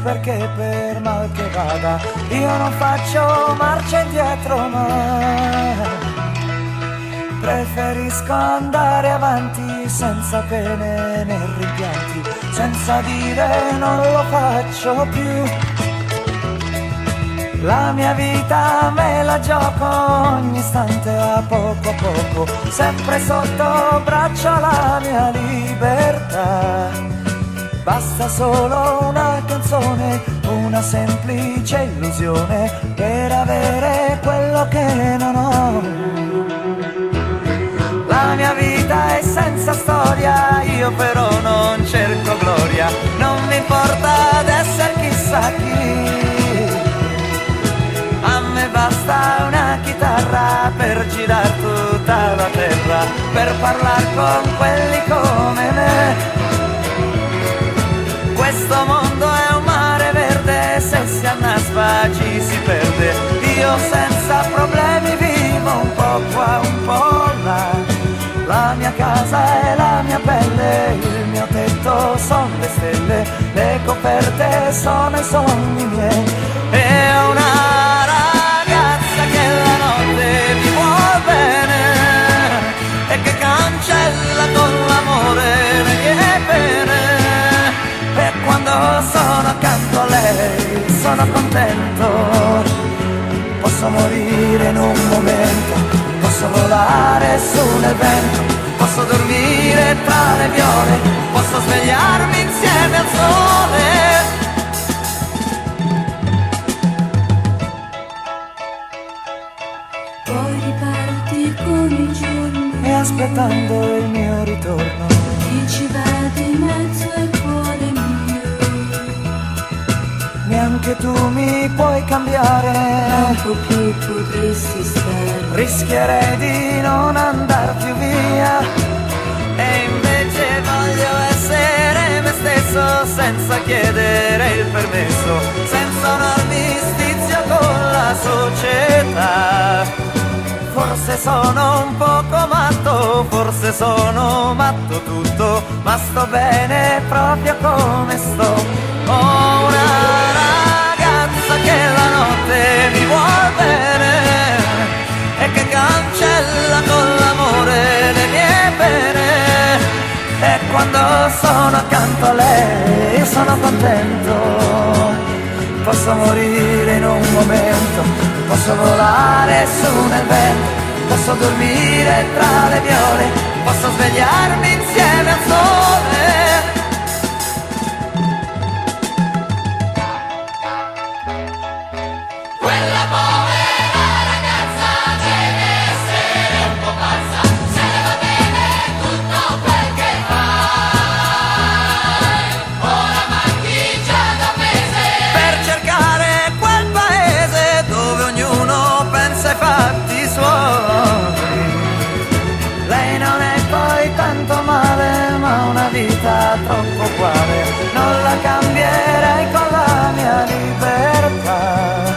perché per mal che vada io non faccio marcia indietro mai. Preferisco andare avanti senza pene né rimpianti, senza dire non lo faccio più. La mia vita me la gioco ogni istante a poco, sempre sotto braccio la mia libertà. Basta solo una canzone, una semplice illusione per avere quello che non ho. La mia vita è senza storia, io però non cerco gloria, non mi importa d'essere chissà chi. A me basta una chitarra per girare tutta la terra, per parlare con quelli come me. Questo mondo è un mare verde, se si annaspa ci si perde. Io senza problemi vivo un po' qua, un po' là. La mia casa è la mia pelle, il mio tetto sono le stelle, le coperte sono i sogni miei. E una ragazza che la notte mi vuol bene e che cancella con l'amore le mie pene. E quando sono accanto a lei sono contento, posso morire in un momento, posso volare su nel vento, posso dormire tra le viole, posso svegliarmi insieme al sole. Poi riparti con i giorni E aspettando il mio ritorno, chi ci vede in mezzo al cuore mio. neanche tu mi puoi cambiare, Un po' più potresti stare, rischierei di non andar più via. E invece voglio essere me stesso senza chiedere il permesso, senza un armistizio con la società. Forse sono un poco matto, forse sono matto tutto, ma sto bene proprio come sto. Ho una ragazza che la notte mi vuol bene e che cancella con l'amore le mie pene. E quando sono accanto a lei sono contento, posso morire in un momento, posso volare su nel vento, posso dormire tra le viole, posso svegliarmi insieme al sole. Quella povera ragazza deve essere un po' pazza, se le va bene tutto quel che fai. Ora manchi già da mese Per cercare quel paese dove ognuno pensa ai fatti suoi. Lei non è poi tanto male, ma una vita troppo uguale, non la cambierei con la mia libertà.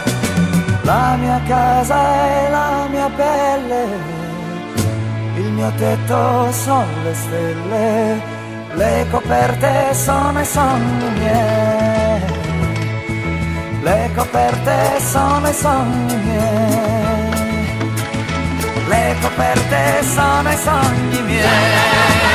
La mia casa è la mia pelle, il mio tetto sono le stelle, le coperte sono i sogni miei. Le coperte sono i sogni miei, le coperte sono i sogni miei.